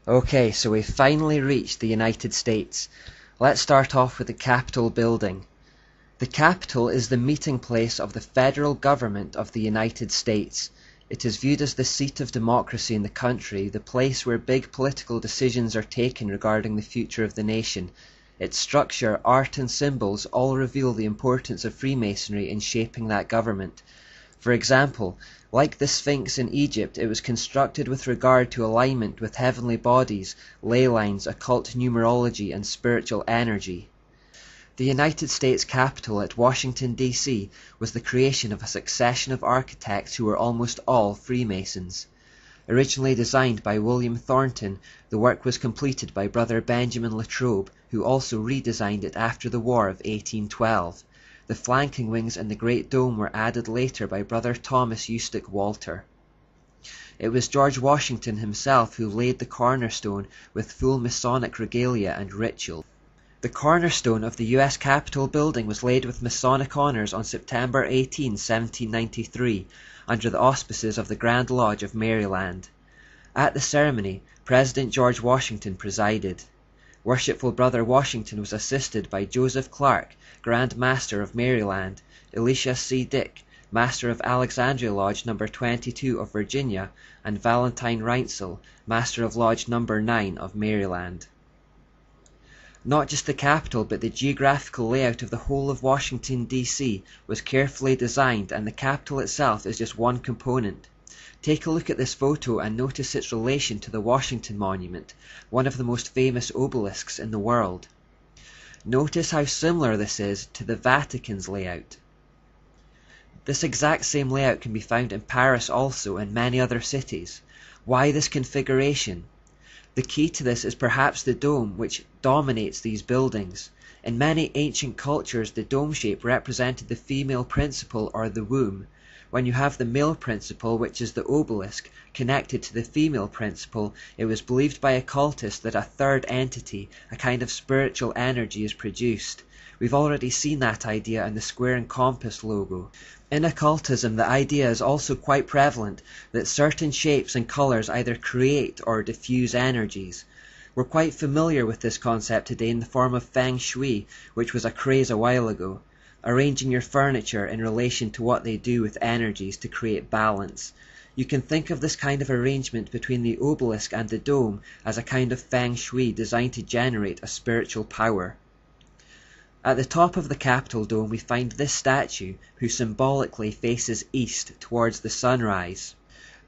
Okay, so we've finally reached the United States. Let's start off with the Capitol building. The Capitol is the meeting place of the federal government of the United States. It is viewed as the seat of democracy in the country, the place where big political decisions are taken regarding the future of the nation. Its structure, art and symbols all reveal the importance of Freemasonry in shaping that government. For example, like the Sphinx in Egypt, it was constructed with regard to alignment with heavenly bodies, ley lines, occult numerology, and spiritual energy. The United States Capitol at Washington, D.C. was the creation of a succession of architects who were almost all Freemasons. Originally designed by William Thornton, the work was completed by Brother Benjamin Latrobe, who also redesigned it after the War of 1812. The flanking wings and the Great Dome were added later by Brother Thomas Eustache Walter. It was George Washington himself who laid the cornerstone with full Masonic regalia and ritual. The cornerstone of the U.S. Capitol building was laid with Masonic honors on September 18, 1793, under the auspices of the Grand Lodge of Maryland. At the ceremony, President George Washington presided. Worshipful Brother Washington was assisted by Joseph Clark, Grand Master of Maryland, Elisha C. Dick, Master of Alexandria Lodge No. 22 of Virginia, and Valentine Reinsel, Master of Lodge No. 9 of Maryland. Not just the Capitol, but the geographical layout of the whole of Washington, D.C. was carefully designed, and the Capitol itself is just one component. Take a look at this photo and notice its relation to the Washington Monument, one of the most famous obelisks in the world. Notice how similar this is to the Vatican's layout. This exact same layout can be found in Paris also and many other cities. Why this configuration? The key to this is perhaps the dome, which dominates these buildings. In many ancient cultures, the dome shape represented the female principle or the womb. When you have the male principle, which is the obelisk, connected to the female principle, it was believed by occultists that a third entity, a kind of spiritual energy, is produced. We've already seen that idea in the square and compass logo. In occultism, the idea is also quite prevalent that certain shapes and colors either create or diffuse energies. We're quite familiar with this concept today in the form of Feng Shui, which was a craze a while ago. Arranging your furniture in relation to what they do with energies to create balance. You can think of this kind of arrangement between the obelisk and the dome as a kind of Feng Shui designed to generate a spiritual power. At the top of the Capitol dome we find this statue, who symbolically faces east towards the sunrise.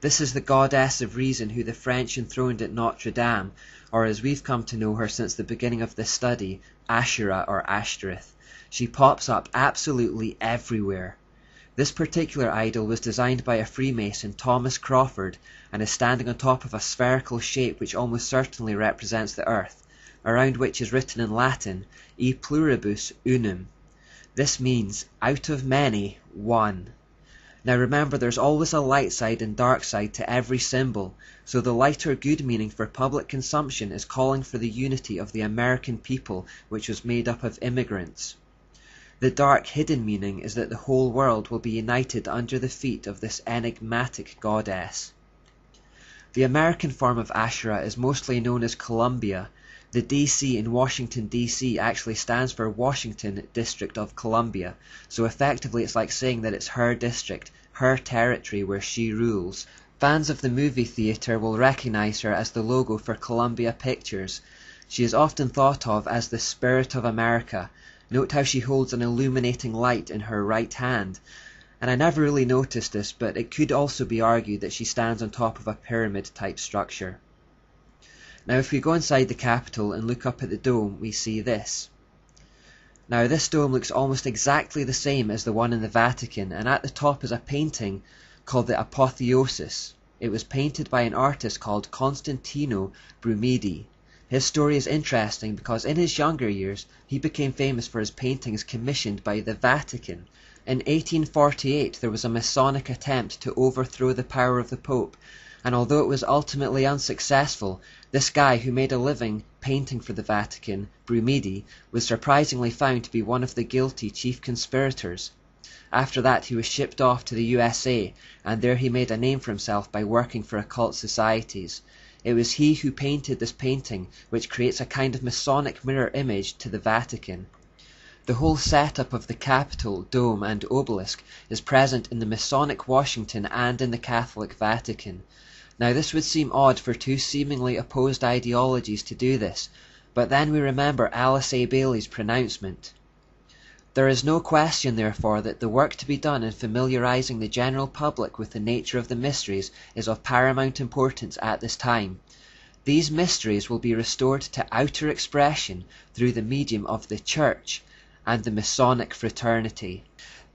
This is the goddess of reason who the French enthroned at Notre Dame, or as we've come to know her since the beginning of this study, Ashura or Ashtoreth. She pops up absolutely everywhere. This particular idol was designed by a Freemason, Thomas Crawford, and is standing on top of a spherical shape which almost certainly represents the earth, around which is written in Latin, E pluribus unum. This means, out of many, one. Now remember, there's always a light side and dark side to every symbol, so the lighter good meaning for public consumption is calling for the unity of the American people, which was made up of immigrants. The dark hidden meaning is that the whole world will be united under the feet of this enigmatic goddess. The American form of Ashura is mostly known as Columbia. The DC in Washington, D.C. actually stands for Washington District of Columbia, so effectively it's like saying that it's her district, her territory where she rules. Fans of the movie theatre will recognize her as the logo for Columbia Pictures. She is often thought of as the Spirit of America. Note how she holds an illuminating light in her right hand. And I never really noticed this, but it could also be argued that she stands on top of a pyramid-type structure. Now if we go inside the Capitol and look up at the dome, we see this. Now this dome looks almost exactly the same as the one in the Vatican, and at the top is a painting called the Apotheosis. It was painted by an artist called Constantino Brumidi. His story is interesting because in his younger years he became famous for his paintings commissioned by the Vatican. In 1848 there was a Masonic attempt to overthrow the power of the Pope, and although it was ultimately unsuccessful, this guy who made a living painting for the Vatican, Brumidi, was surprisingly found to be one of the guilty chief conspirators. After that he was shipped off to the USA, and there he made a name for himself by working for occult societies. It was he who painted this painting, which creates a kind of Masonic mirror image to the Vatican. The whole setup of the Capitol, dome, and obelisk is present in the Masonic Washington and in the Catholic Vatican. Now this would seem odd for two seemingly opposed ideologies to do this, but then we remember Alice A. Bailey's pronouncement. There is no question, therefore, that the work to be done in familiarizing the general public with the nature of the mysteries is of paramount importance at this time. These mysteries will be restored to outer expression through the medium of the Church and the Masonic fraternity.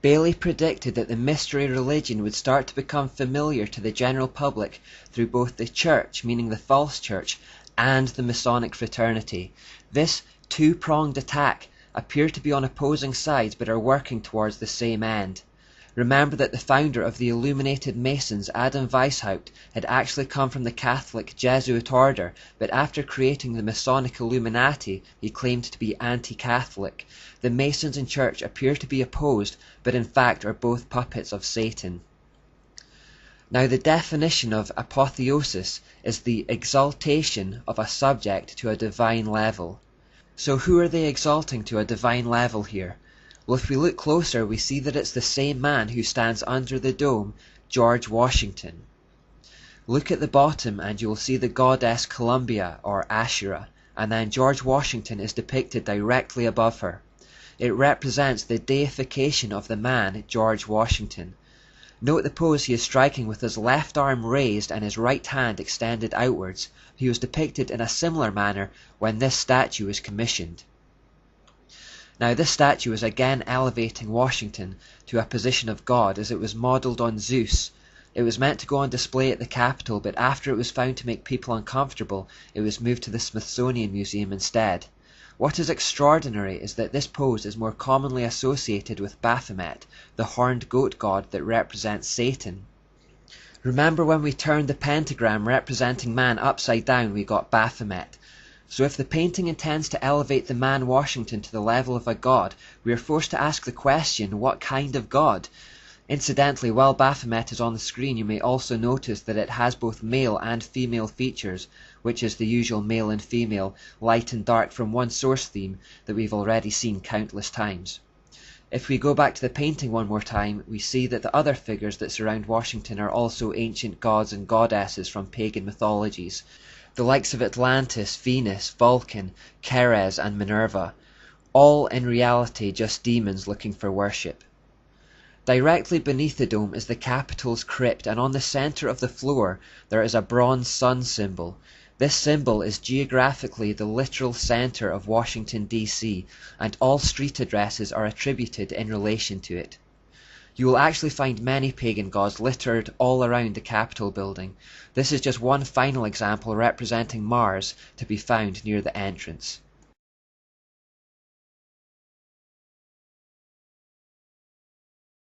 Bailey predicted that the mystery religion would start to become familiar to the general public through both the Church, meaning the false church, and the Masonic fraternity. This two-pronged attack appear to be on opposing sides but are working towards the same end. Remember that the founder of the Illuminated Masons, Adam Weishaupt, had actually come from the Catholic Jesuit order, but after creating the Masonic Illuminati, he claimed to be anti-Catholic. The Masons and Church appear to be opposed, but in fact are both puppets of Satan. Now the definition of apotheosis is the exaltation of a subject to a divine level. So who are they exalting to a divine level here? Well, if we look closer, we see that it's the same man who stands under the dome, George Washington. Look at the bottom and you will see the goddess Columbia, or Asherah, and then George Washington is depicted directly above her. It represents the deification of the man, George Washington. Note the pose he is striking with his left arm raised and his right hand extended outwards. He was depicted in a similar manner when this statue was commissioned. Now this statue is again elevating Washington to a position of God, as it was modelled on Zeus. It was meant to go on display at the Capitol, but after it was found to make people uncomfortable, it was moved to the Smithsonian Museum instead. What is extraordinary is that this pose is more commonly associated with Baphomet, the horned goat god that represents Satan. Remember when we turned the pentagram representing man upside down, we got Baphomet. So if the painting intends to elevate the man Washington to the level of a god, we are forced to ask the question, what kind of god? Incidentally, while Baphomet is on the screen, you may also notice that it has both male and female features, which is the usual male and female, light and dark from one source theme that we've already seen countless times. If we go back to the painting one more time, we see that the other figures that surround Washington are also ancient gods and goddesses from pagan mythologies, the likes of Atlantis, Venus, Vulcan, Ceres and Minerva, all in reality just demons looking for worship. Directly beneath the dome is the Capitol's crypt, and on the center of the floor there is a bronze sun symbol. This symbol is geographically the literal center of Washington, D.C., and all street addresses are attributed in relation to it. You will actually find many pagan gods littered all around the Capitol building. This is just one final example representing Mars to be found near the entrance.